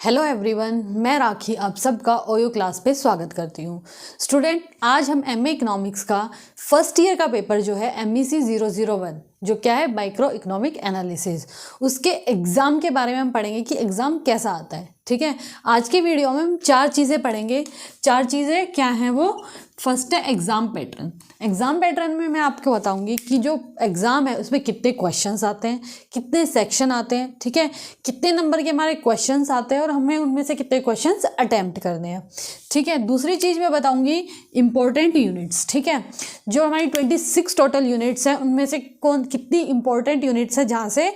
Hello everyone, मैं राखी आप सबका ओयो क्लास पे स्वागत करती हूँ। स्टूडेंट, आज हम एमए इकोनॉमिक्स का फर्स्ट ईयर का पेपर जो है MEC 001 जो क्या है माइक्रो इकोनॉमिक एनालिसिस, उसके एग्ज़ाम के बारे में हम पढ़ेंगे कि एग्ज़ाम कैसा आता है। ठीक है, आज की वीडियो में हम 4 चीज़ें पढ़ेंगे। 4 चीज़ें क्या हैं वो? फर्स्ट है एग्ज़ाम पैटर्न। एग्ज़ाम पैटर्न में मैं आपको बताऊंगी कि जो एग्ज़ाम है उसमें कितने क्वेश्चंस आते हैं, कितने सेक्शन आते हैं, ठीक है, कितने नंबर के हमारे क्वेश्चंस आते हैं और हमें उनमें से कितने क्वेश्चंस अटेम्प्ट करने हैं। ठीक है, दूसरी चीज़ मैं बताऊंगी इंपॉर्टेंट यूनिट्स। ठीक है, जो हमारी 26 टोटल यूनिट्स हैं उनमें से कौन कितनी इंपॉर्टेंट यूनिट्स है जहाँ से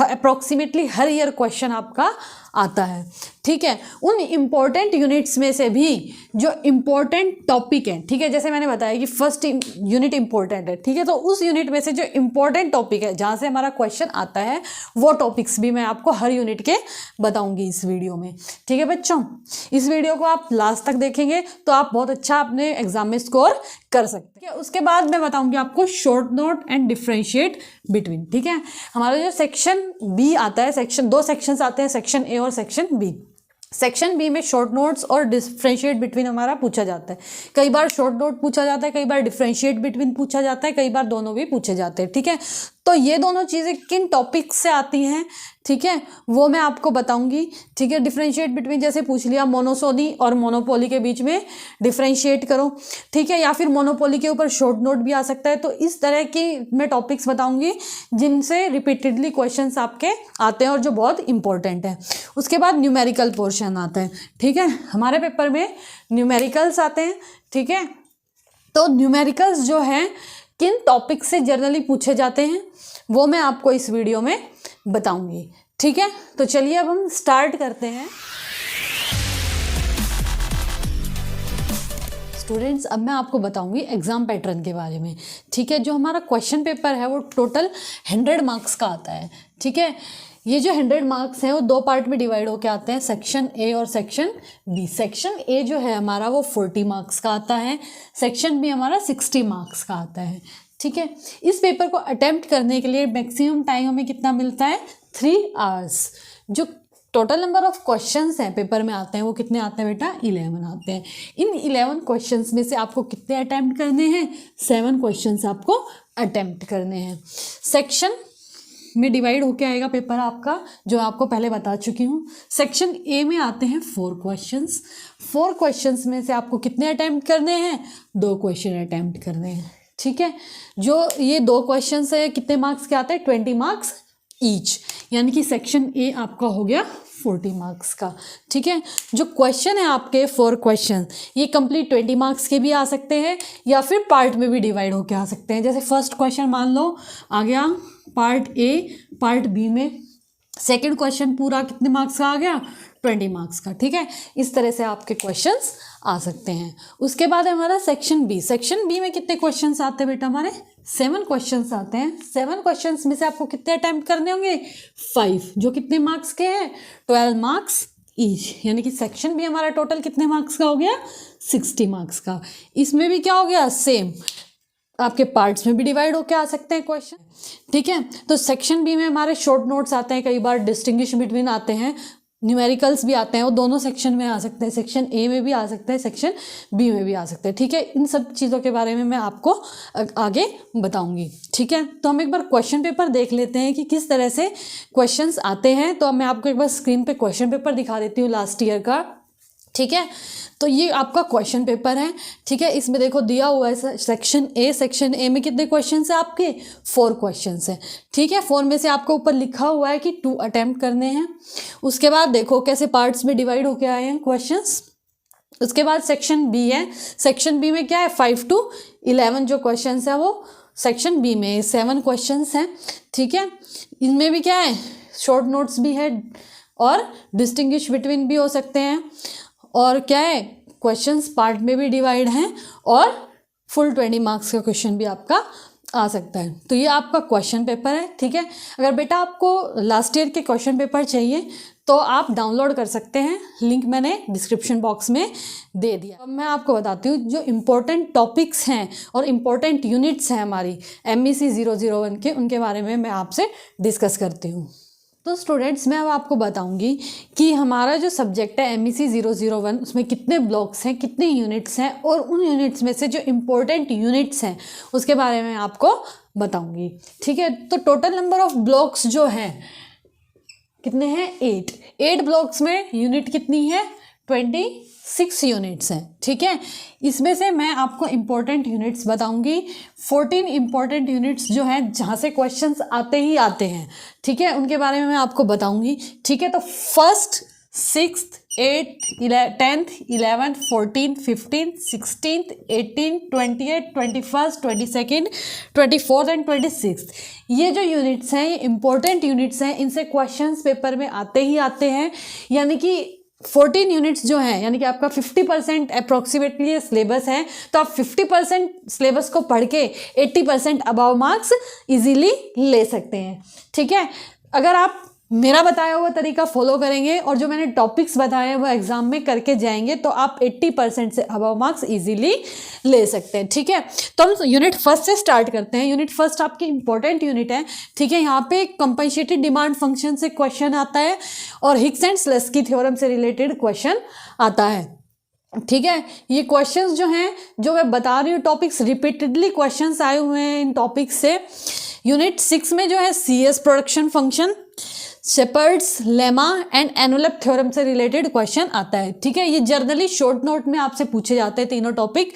अप्रॉक्सीमेटली हर ईयर क्वेश्चन आपका आता है। ठीक है, उन इम्पॉर्टेंट यूनिट्स में से भी जो इम्पोर्टेंट टॉपिक है, ठीक है, जैसे मैंने बताया कि फर्स्ट यूनिट इम्पोर्टेंट है, ठीक है, तो उस यूनिट में से जो इम्पोर्टेंट टॉपिक है जहाँ से हमारा क्वेश्चन आता है वो टॉपिक्स भी मैं आपको हर यूनिट के बताऊंगी इस वीडियो में। ठीक है बच्चों, इस वीडियो को आप लास्ट तक देखेंगे तो आप बहुत अच्छा अपने एग्जाम में स्कोर कर सकते हैं। उसके बाद मैं बताऊंगी आपको short note and differentiate between. ठीक है, हमारा जो सेक्शन बी आता है, दो सेक्शंस आते हैं, सेक्शन ए और सेक्शन बी। सेक्शन बी में शॉर्ट नोट्स और डिफ्रेंशिएट बिटवीन हमारा पूछा जाता है। कई बार शॉर्ट नोट पूछा जाता है, कई बार डिफ्रेंशिएट बिटवीन पूछा जाता है, कई बार दोनों भी पूछे जाते हैं। ठीक है, तो ये दोनों चीज़ें किन टॉपिक से आती हैं, ठीक है, वो मैं आपको बताऊंगी। ठीक है, डिफ्रेंशिएट बिटवीन जैसे पूछ लिया मोनोसोनी और मोनोपोली के बीच में डिफ्रेंशिएट करो, ठीक है, या फिर मोनोपोली के ऊपर शॉर्ट नोट भी आ सकता है। तो इस तरह की मैं टॉपिक्स बताऊंगी जिनसे रिपीटेडली क्वेश्चंस आपके आते हैं और जो बहुत इंपॉर्टेंट है। उसके बाद न्यूमेरिकल पोर्शन आता है। ठीक है, हमारे पेपर में न्यूमेरिकल्स आते हैं। ठीक है, तो न्यूमेरिकल्स जो हैं किन टॉपिक से जनरली पूछे जाते हैं वो मैं आपको इस वीडियो में बताऊंगी। ठीक है, तो चलिए अब हम स्टार्ट करते हैं। स्टूडेंट्स, अब मैं आपको बताऊंगी एग्जाम पैटर्न के बारे में। ठीक है, जो हमारा क्वेश्चन पेपर है वो टोटल 100 मार्क्स का आता है। ठीक है, ये जो 100 मार्क्स हैं वो 2 पार्ट में डिवाइड होकर आते हैं, सेक्शन ए और सेक्शन बी। सेक्शन ए जो है हमारा वो 40 मार्क्स का आता है, सेक्शन बी हमारा 60 मार्क्स का आता है। ठीक है, इस पेपर को अटेम्प्ट करने के लिए मैक्सिमम टाइम हमें कितना मिलता है? 3 आवर्स। जो टोटल नंबर ऑफ क्वेश्चंस हैं पेपर में आते हैं वो कितने आते हैं बेटा? 11 आते हैं। इन 11 क्वेश्चंस में से आपको कितने अटेम्प्ट करने हैं? 7 क्वेश्चंस आपको अटेम्प्ट करने हैं। सेक्शन में डिवाइड होके आएगा पेपर आपका, जो आपको पहले बता चुकी हूँ। सेक्शन ए में आते हैं 4 क्वेश्चंस। 4 क्वेश्चंस में से आपको कितने अटेम्प्ट करने हैं? 2 क्वेश्चन अटेम्प्ट करने हैं। ठीक है, जो ये 2 क्वेश्चंस है कितने मार्क्स के आते हैं? 20 मार्क्स ईच, यानी कि सेक्शन ए आपका हो गया 40 मार्क्स का। ठीक है, जो क्वेश्चन है आपके 4 क्वेश्चन ये कंप्लीट 20 मार्क्स के भी आ सकते हैं या फिर पार्ट में भी डिवाइड होके आ सकते हैं। जैसे फर्स्ट क्वेश्चन मान लो आ गया पार्ट ए, पार्ट बी में सेकंड क्वेश्चन पूरा कितने मार्क्स का आ गया? 20 मार्क्स का। ठीक है, इस तरह से आपके क्वेश्चंस आ सकते हैं। उसके बाद हमारा सेक्शन बी। सेक्शन बी में कितने क्वेश्चंस आते हैं बेटा? हमारे 7 क्वेश्चंस आते हैं। 7 क्वेश्चंस में से आपको कितने अटेम्प्ट करने होंगे? 5, जो कितने मार्क्स के हैं? 12 मार्क्स ईच, यानी कि सेक्शन बी हमारा टोटल कितने मार्क्स का हो गया? 60 मार्क्स का। इसमें भी क्या हो गया? सेम, आपके पार्ट्स में भी डिवाइड होके आ सकते हैं क्वेश्चन। ठीक है, तो सेक्शन बी में हमारे शॉर्ट नोट्स आते हैं, कई बार डिस्टिंग्विश बिटवीन आते हैं, न्यूमेरिकल्स भी आते हैं, वो दोनों सेक्शन में आ सकते हैं, सेक्शन ए में भी आ सकते हैं, सेक्शन बी में भी आ सकते हैं। ठीक है, इन सब चीज़ों के बारे में मैं आपको आगे बताऊंगी। ठीक है, तो हम एक बार क्वेश्चन पेपर देख लेते हैं कि किस तरह से क्वेश्चंस आते हैं। तो मैं आपको एक बार स्क्रीन पे क्वेश्चन पेपर दिखा देती हूँ लास्ट ईयर का। ठीक है, तो ये आपका क्वेश्चन पेपर है। ठीक है, इसमें देखो दिया हुआ है सेक्शन ए। सेक्शन ए में कितने क्वेश्चंस हैं आपके? 4 क्वेश्चंस हैं। ठीक है, 4 में से आपको ऊपर लिखा हुआ है कि 2 अटेम्प्ट करने हैं। उसके बाद देखो कैसे पार्ट्स में डिवाइड होके आए हैं क्वेश्चंस। उसके बाद सेक्शन बी है। सेक्शन बी में क्या है? 5 to 11 जो क्वेश्चंस है वो सेक्शन बी में 7 क्वेश्चंस हैं। ठीक है, इनमें भी क्या है? शॉर्ट नोट्स भी है और डिस्टिंग्विश बिटवीन भी हो सकते हैं, और क्या है? क्वेश्चंस पार्ट में भी डिवाइड हैं और फुल 20 मार्क्स का क्वेश्चन भी आपका आ सकता है। तो ये आपका क्वेश्चन पेपर है। ठीक है, अगर बेटा आपको लास्ट ईयर के क्वेश्चन पेपर चाहिए तो आप डाउनलोड कर सकते हैं, लिंक मैंने डिस्क्रिप्शन बॉक्स में दे दिया। अब मैं आपको बताती हूँ जो इम्पोर्टेंट टॉपिक्स हैं और इम्पोर्टेंट यूनिट्स हैं हमारी MEC 001 के, उनके बारे में मैं आपसे डिस्कस करती हूँ। तो स्टूडेंट्स मैं अब आपको बताऊंगी कि हमारा जो सब्जेक्ट है MEC 001 उसमें कितने ब्लॉक्स हैं, कितने यूनिट्स हैं, और उन यूनिट्स में से जो इम्पोर्टेंट यूनिट्स हैं उसके बारे में आपको बताऊंगी। ठीक है, तो टोटल नंबर ऑफ ब्लॉक्स जो हैं कितने हैं, 8 ब्लॉक्स में यूनिट कितनी है, 26 यूनिट्स हैं। ठीक है, इसमें से मैं आपको इम्पोर्टेंट यूनिट्स बताऊंगी, 14 इम्पोर्टेंट यूनिट्स जो हैं जहाँ से क्वेश्चंस आते ही आते हैं। ठीक है, उनके बारे में मैं आपको बताऊंगी। ठीक है, तो first, 6th, 8th, 10th, 11th, 14th, 15th, 16th, 18th, 28th, 21st, 22nd, 24th and 26th, ये जो यूनिट्स हैं ये इंपॉर्टेंट यूनिट्स हैं, इनसे क्वेश्चंस पेपर में आते ही आते हैं। यानी कि 14 यूनिट्स जो हैं, यानी कि आपका 50% अप्रॉक्सीमेटली ये सिलेबस है, तो आप 50% सिलेबस को पढ़ के 80% अबव मार्क्स इजीली ले सकते हैं। ठीक है, अगर आप मेरा बताया हुआ तरीका फॉलो करेंगे और जो मैंने टॉपिक्स बताए हैं वो एग्जाम में करके जाएंगे तो आप 80% से अबव मार्क्स इजीली ले सकते हैं। ठीक है, तो हम यूनिट फर्स्ट से स्टार्ट करते हैं। यूनिट फर्स्ट आपकी इंपॉर्टेंट यूनिट है। ठीक है, यहाँ पे कंपनसेटेड डिमांड फंक्शन से क्वेश्चन आता है और हिग्स एंड स्लेस्की थ्योरम से रिलेटेड क्वेश्चन आता है। ठीक है, ये क्वेश्चंस जो हैं, जो मैं बता रही हूँ टॉपिक्स, रिपीटेडली क्वेश्चंस आए हुए हैं इन टॉपिक्स से। यूनिट 6 में जो है CS production function, shepherds lemma and envelope theorem से रिलेटेड क्वेश्चन आता है। ठीक है, ये जर्नली शॉर्ट नोट में आपसे पूछे जाते हैं तीनों टॉपिक।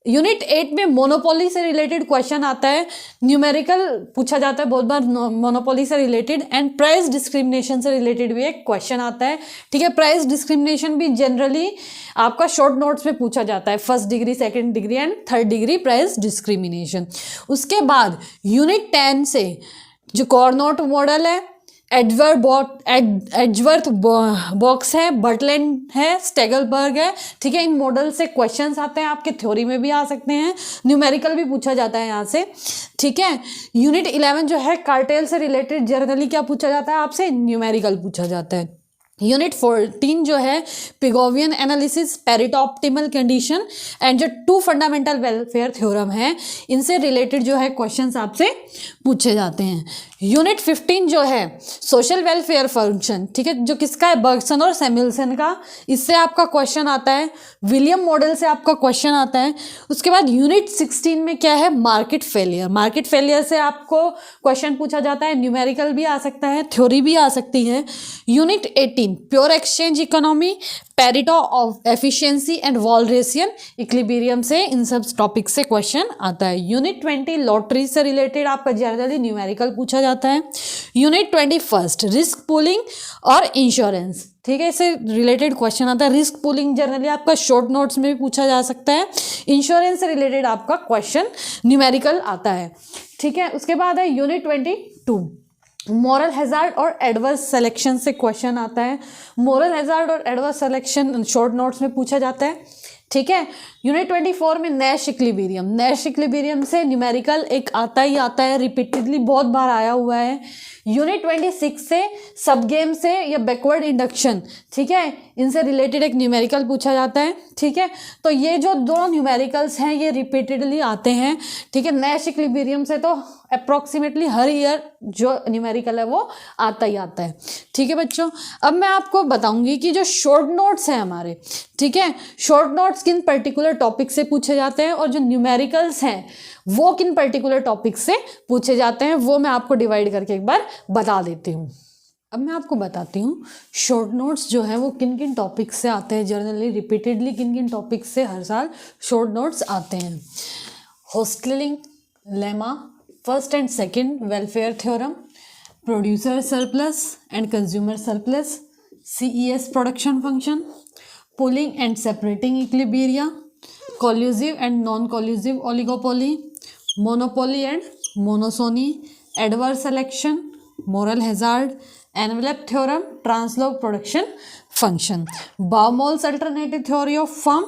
यूनिट 8 में मोनोपोली से रिलेटेड क्वेश्चन आता है, न्यूमेरिकल पूछा जाता है बहुत बार मोनोपोली से रिलेटेड, एंड प्राइस डिस्क्रिमिनेशन से रिलेटेड भी एक क्वेश्चन आता है। ठीक है, प्राइस डिस्क्रिमिनेशन भी जनरली आपका शॉर्ट नोट्स में पूछा जाता है, 1st degree, 2nd degree and 3rd degree price discrimination. उसके बाद यूनिट 10 से जो कॉर्नोट मॉडल है, एडजवर्थ बॉक्स है, बर्टलैंड है, स्टेगलबर्ग है। ठीक है, इन मॉडल से क्वेश्चंस आते हैं, आपके थ्योरी में भी आ सकते हैं, न्यूमेरिकल भी पूछा जाता है यहाँ से। ठीक है, यूनिट 11 जो है कार्टेल से रिलेटेड जनरली क्या पूछा जाता है आपसे, न्यूमेरिकल पूछा जाता है। यूनिट 14 जो है Pigouvian analysis, Pareto optimal condition and जो 2 फंडामेंटल वेलफेयर थ्योरम है, इनसे रिलेटेड जो है क्वेश्चंस आपसे पूछे जाते हैं। यूनिट 15 जो है सोशल वेलफेयर फंक्शन, ठीक है, जो किसका है, बर्गसन और सैमुअल्सन का, इससे आपका क्वेश्चन आता है। विलियम मॉडल से आपका क्वेश्चन आता है। उसके बाद यूनिट 16 में क्या है, मार्केट फेलियर। मार्केट फेलियर से आपको क्वेश्चन पूछा जाता है, न्यूमेरिकल भी आ सकता है, थ्योरी भी आ सकती है। Unit 18 pure exchange economy, Pareto of efficiency and Walrasian equilibrium से, इन सब टॉपिक से क्वेश्चन आता है। यूनिट 20 लॉटरी से रिलेटेड आपका जनरली न्यूमेरिकल पूछा जाता है। यूनिट 21 रिस्क पूलिंग और इंश्योरेंस, ठीक है, इससे रिलेटेड क्वेश्चन आता है। रिस्क पूलिंग जनरली आपका शॉर्ट नोट्स में भी पूछा जा सकता है। इंश्योरेंस से रिलेटेड आपका क्वेश्चन न्यूमेरिकल आता है। ठीक है, उसके बाद है यूनिट 22 मॉरल हैजार्ड और एडवर्स सिलेक्शन से क्वेश्चन आता है। मॉरल हैजार्ड और एडवर्स सिलेक्शन शॉर्ट नोट्स में पूछा जाता है। ठीक है, यूनिट 24 में नैश इक्विलिब्रियम, नैश इक्विलिब्रियम से न्यूमेरिकल एक आता ही आता है, रिपीटेडली बहुत बार आया हुआ है। यूनिट 26 से सब गेम से या बैकवर्ड इंडक्शन, ठीक है, इनसे रिलेटेड एक न्यूमेरिकल पूछा जाता है। ठीक है, तो ये जो 2 न्यूमेरिकल्स हैं ये रिपीटेडली आते हैं। ठीक है, नैश इक्विलिब्रियम से तो अप्रॉक्सीमेटली हर ईयर जो न्यूमेरिकल है वो आता ही आता है। ठीक है बच्चों, अब मैं आपको बताऊंगी कि जो शॉर्ट नोट्स हैं हमारे, ठीक है, शॉर्ट नोट्स किन पर्टिकुलर टॉपिक से पूछे जाते हैं और जो न्यूमेरिकल्स हैं वो किन पर्टिकुलर टॉपिक से पूछे जाते हैं, वो मैं आपको डिवाइड करके एक बार बता देती हूँ। अब मैं आपको बताती हूँ शॉर्ट नोट्स जो है वो किन किन टॉपिक से आते हैं, जनरली रिपीटेडली किन किन टॉपिक से हर साल शॉर्ट नोट्स आते हैं। Hotelling lemma, first and second welfare theorem, producer surplus and consumer surplus, CES production function, pooling and separating equilibria, collusive and non collusive oligopoly, monopoly and monopsony, adverse selection, moral hazard, envelope theorem, translog production function, Baumol's alternative theory of firm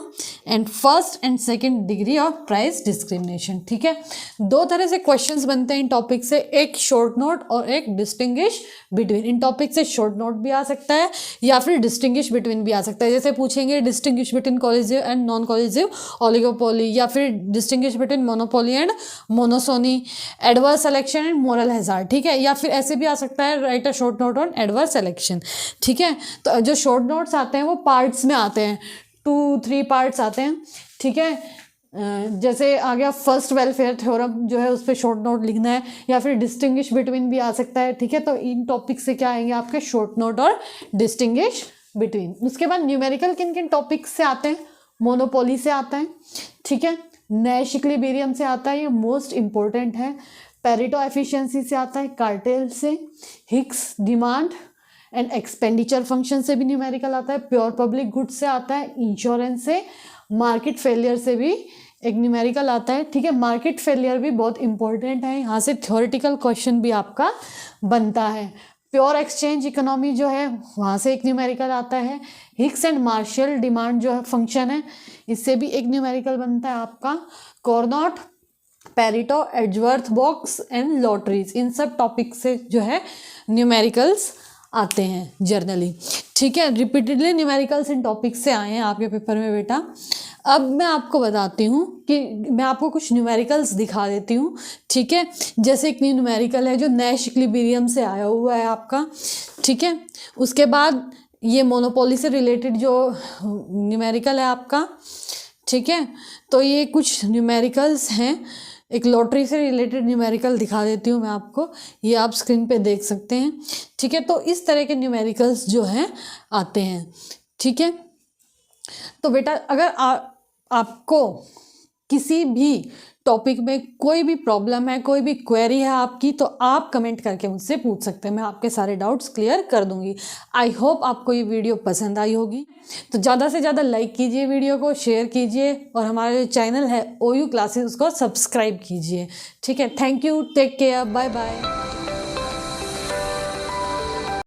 and first and second degree of price discrimination. ठीक है, दो तरह से questions बनते हैं इन topic से, एक short note और एक डिस्टिंग्विश बिटवीन। इन टॉपिक से शॉर्ट नोट भी आ सकता है या फिर डिस्टिंग्विश बिटवीन भी आ सकता है। जैसे पूछेंगे distinguish between collusive and non collusive oligopoly, या फिर distinguish between monopoly and monopsony, adverse selection and moral hazard. ठीक है, या फिर ऐसे भी आ सकता है write a short note on adverse selection. ठीक है, तो जो शॉर्ट नोट्स आते हैं वो पार्ट्स में आते हैं, 2-3 पार्ट्स आते हैं। ठीक है, जैसे आ गया फर्स्ट वेलफेयर थ्योरम जो है उस पर शॉर्ट नोट लिखना है, या फिर डिस्टिंग्विश बिटवीन भी आ सकता है। ठीक है, तो इन टॉपिक से क्या आएंगे आपके शॉर्ट नोट और डिस्टिंग्विश बिटवीन। उसके बाद न्यूमेरिकल किन किन टॉपिक से आते हैं, मोनोपोली से आता है। ठीक है, नैश इक्विलिब्रियम से आता है, ये मोस्ट इंपॉर्टेंट है। पेरेटो एफिशिएंसी से आता है, कार्टेल से, Higgs demand and expenditure function से भी न्यूमेरिकल आता है, प्योर पब्लिक गुड्स से आता है, इंश्योरेंस से, मार्केट फेलियर से भी एक न्यूमेरिकल आता है। ठीक है, मार्केट फेलियर भी बहुत इंपॉर्टेंट है, यहाँ से थ्योरेटिकल क्वेश्चन भी आपका बनता है। प्योर एक्सचेंज इकोनॉमी जो है वहाँ से एक न्यूमेरिकल आता है। हिग्स एंड मार्शल डिमांड जो है फंक्शन है, इससे भी एक न्यूमेरिकल बनता है आपका। कॉर्नोट, पेरेटो, एडजवर्थ बॉक्स एंड लॉटरीज, इन सब टॉपिक से जो है न्यूमेरिकल्स आते हैं जर्नली। ठीक है, रिपीटेडली न्यूमेरिकल्स इन टॉपिक से आए हैं आपके पेपर में बेटा। अब मैं आपको बताती हूँ कि मैं आपको कुछ न्यूमेरिकल्स दिखा देती हूँ। ठीक है, जैसे एक न्यूमेरिकल है जो नैश इक्विलिब्रियम से आया हुआ है आपका। ठीक है, उसके बाद ये मोनोपोली से रिलेटेड जो न्यूमेरिकल है आपका। ठीक है, तो ये कुछ न्यूमेरिकल्स हैं। एक लॉटरी से रिलेटेड न्यूमेरिकल दिखा देती हूँ मैं आपको, ये आप स्क्रीन पे देख सकते हैं। ठीक है, तो इस तरह के न्यूमेरिकल्स जो हैं आते हैं। ठीक है, तो बेटा अगर आपको किसी भी टॉपिक में कोई भी प्रॉब्लम है, कोई भी क्वेरी है आपकी, तो आप कमेंट करके मुझसे पूछ सकते हैं, मैं आपके सारे डाउट्स क्लियर कर दूंगी। आई होप आपको ये वीडियो पसंद आई होगी, तो ज़्यादा से ज़्यादा लाइक कीजिए वीडियो को, शेयर कीजिए, और हमारा जो चैनल है OU क्लासेस उसको सब्सक्राइब कीजिए। ठीक है, thank you, take care, bye bye.